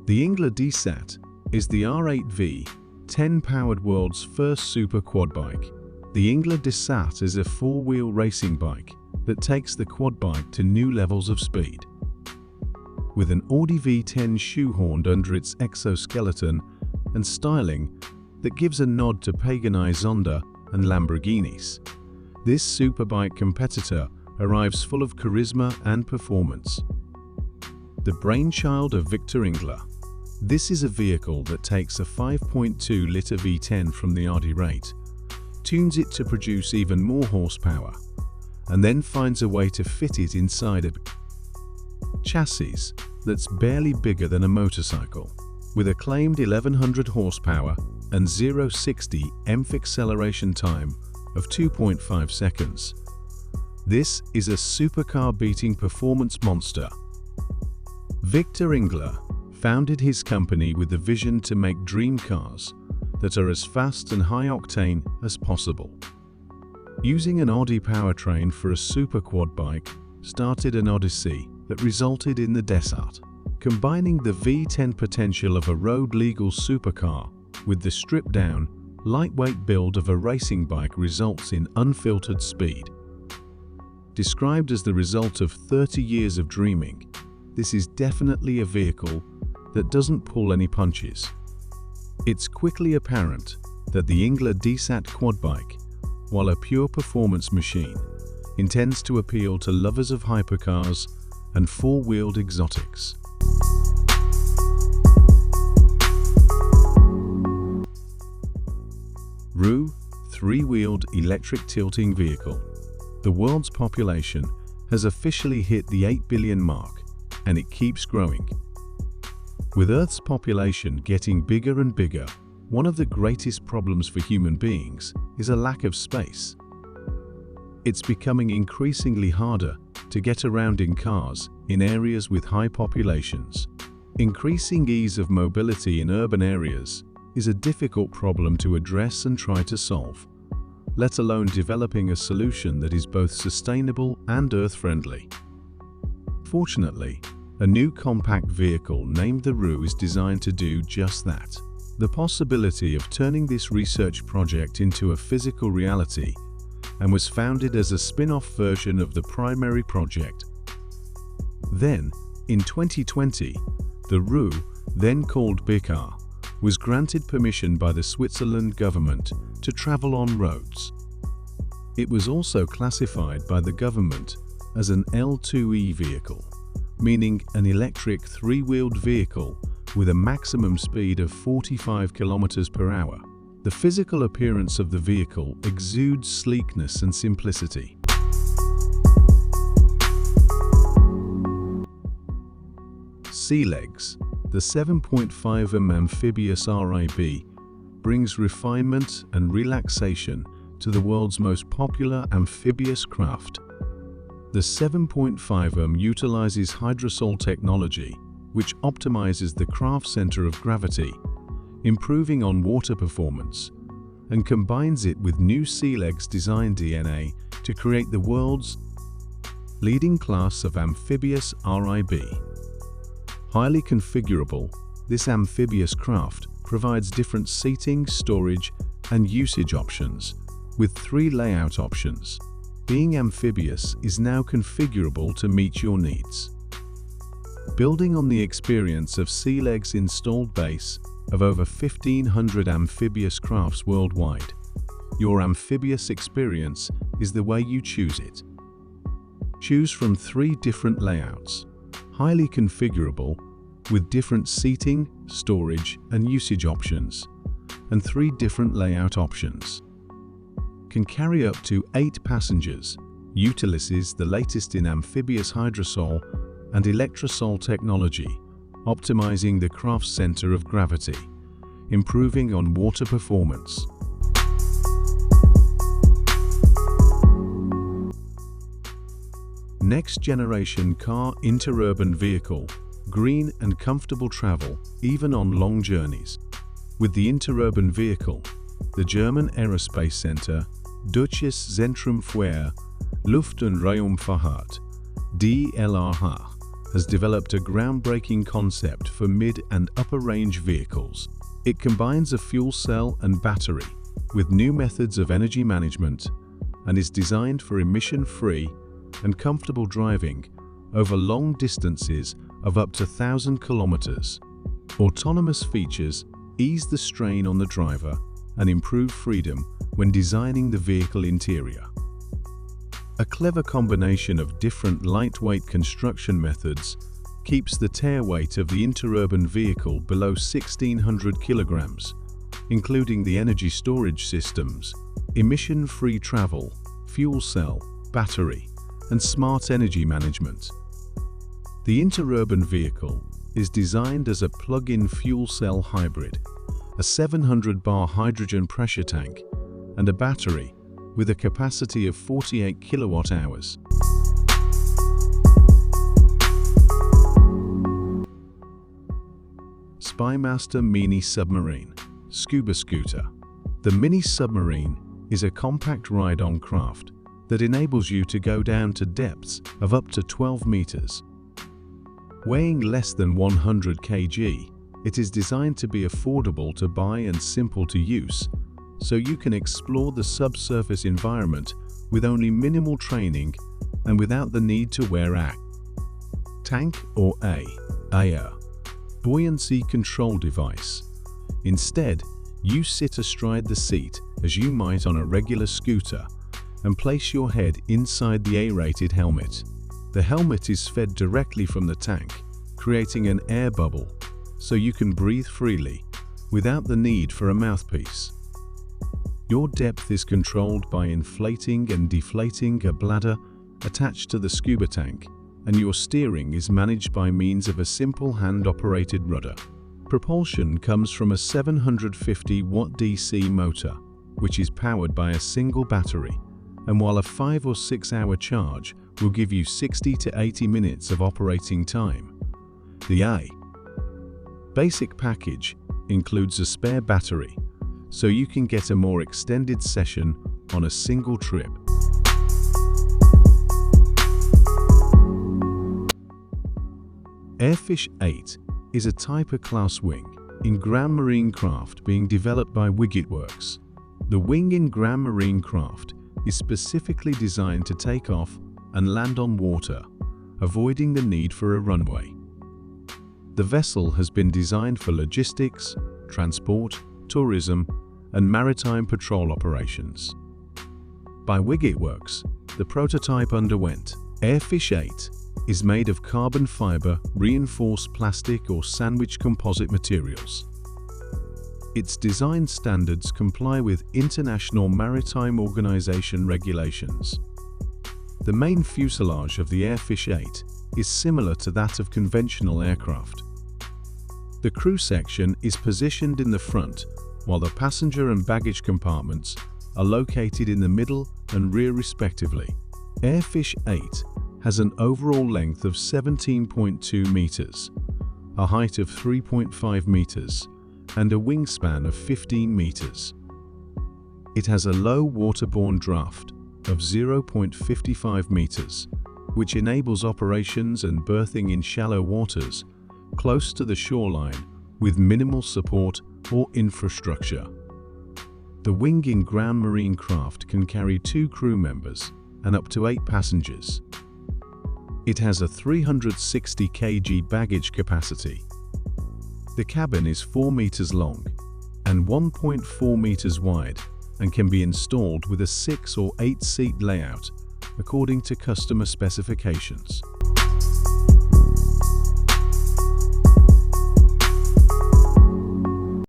The Ingler DSAT is the R8V 10-powered world's first super quad bike. The Ingler DSAT is a four-wheel racing bike that takes the quad bike to new levels of speed. With an Audi V10 shoehorned under its exoskeleton and styling that gives a nod to paganized Zonda and Lamborghinis, this superbike competitor arrives full of charisma and performance. The brainchild of Victor Engler, this is a vehicle that takes a 5.2-litre V10 from the Audi R8, tunes it to produce even more horsepower, and then finds a way to fit it inside a chassis that's barely bigger than a motorcycle. With a claimed 1100 horsepower and 0-60 mph acceleration time of 2.5 seconds. This is a supercar-beating performance monster. Victor Engler founded his company with the vision to make dream cars that are as fast and high-octane as possible. Using an Audi powertrain for a superquad bike started an odyssey that resulted in the Desat. Combining the V10 potential of a road-legal supercar with the stripped-down, lightweight build of a racing bike results in unfiltered speed. Described as the result of 30 years of dreaming, this is definitely a vehicle that doesn't pull any punches. It's quickly apparent that the Ingler DSAT quad bike, while a pure performance machine, intends to appeal to lovers of hypercars and four-wheeled exotics. ROUX three-wheeled electric tilting vehicle. The world's population has officially hit the 8 billion mark, and it keeps growing. With Earth's population getting bigger and bigger, one of the greatest problems for human beings is a lack of space. It's becoming increasingly harder to get around in cars in areas with high populations. Increasing ease of mobility in urban areas is a difficult problem to address and try to solve, let alone developing a solution that is both sustainable and earth-friendly. Fortunately, a new compact vehicle named the ROUX is designed to do just that. The possibility of turning this research project into a physical reality and was founded as a spin-off version of the primary project. Then, in 2020, the ROUX, then called Bicar, was granted permission by the Switzerland government to travel on roads. It was also classified by the government as an L2E vehicle, meaning an electric three-wheeled vehicle with a maximum speed of 45 km per hour. The physical appearance of the vehicle exudes sleekness and simplicity. Sealegs, the 7.5 amphibious RIB, brings refinement and relaxation to the world's most popular amphibious craft. The 7.5 utilizes hydrosol technology, which optimizes the craft center of gravity, improving on-water performance, and combines it with new Sealegs design DNA to create the world's leading class of amphibious RIB. Highly configurable, this amphibious craft provides different seating, storage, and usage options, with 3 layout options. Being amphibious is now configurable to meet your needs. Building on the experience of Sealegs' installed base of over 1,500 amphibious crafts worldwide, your amphibious experience is the way you choose it. Choose from 3 different layouts, highly configurable, with different seating, storage, and usage options, and 3 different layout options. Can carry up to 8 passengers, utilizes the latest in amphibious hydrosol and electrosol technology, optimizing the craft's center of gravity, improving on water performance. Next generation car interurban vehicle, green and comfortable travel, even on long journeys. With the interurban vehicle, the German Aerospace Center, Deutsches Zentrum für Luft- und Raumfahrt, DLRH, has developed a groundbreaking concept for mid- and upper-range vehicles. It combines a fuel cell and battery with new methods of energy management and is designed for emission-free and comfortable driving over long distances of up to 1,000 kilometers. Autonomous features ease the strain on the driver and improve freedom when designing the vehicle interior. A clever combination of different lightweight construction methods keeps the tare weight of the interurban vehicle below 1,600 kilograms, including the energy storage systems, emission-free travel, fuel cell, battery, and smart energy management. The interurban vehicle is designed as a plug-in fuel cell hybrid, a 700-bar hydrogen pressure tank, and a battery with a capacity of 48 kilowatt-hours. Spymaster Mini-Submarine Scuba Scooter. The Mini-Submarine is a compact ride-on craft that enables you to go down to depths of up to 12 meters. Weighing less than 100 kg, it is designed to be affordable to buy and simple to use, so you can explore the subsurface environment with only minimal training and without the need to wear a tank or a buoyancy control device. Instead, you sit astride the seat as you might on a regular scooter and place your head inside the aerated helmet. The helmet is fed directly from the tank, creating an air bubble so you can breathe freely without the need for a mouthpiece. Your depth is controlled by inflating and deflating a bladder attached to the scuba tank, and your steering is managed by means of a simple hand-operated rudder. Propulsion comes from a 750-watt DC motor, which is powered by a single battery, and while a 5 or 6 hour charge will give you 60 to 80 minutes of operating time. The basic package includes a spare battery, so you can get a more extended session on a single trip. Airfish 8 is a Type A class wing in Grand Marine craft being developed by ROUX. The wing in Grand Marine craft is specifically designed to take off and land on water, avoiding the need for a runway. The vessel has been designed for logistics, transport, tourism, and maritime patrol operations. By ROUX, the prototype underwent. Airfish 8 is made of carbon fiber, reinforced plastic or sandwich composite materials. Its design standards comply with International Maritime Organization regulations. The main fuselage of the Airfish 8 is similar to that of conventional aircraft. The crew section is positioned in the front, while the passenger and baggage compartments are located in the middle and rear respectively. Airfish 8 has an overall length of 17.2 meters, a height of 3.5 meters, and a wingspan of 15 meters. It has a low waterborne draft of 0.55 meters, which enables operations and berthing in shallow waters close to the shoreline with minimal support or infrastructure. The wing in Grand Marine craft can carry 2 crew members and up to 8 passengers. It has a 360 kg baggage capacity. The cabin is 4 meters long and 1.4 meters wide and can be installed with a 6 or 8 seat layout according to customer specifications.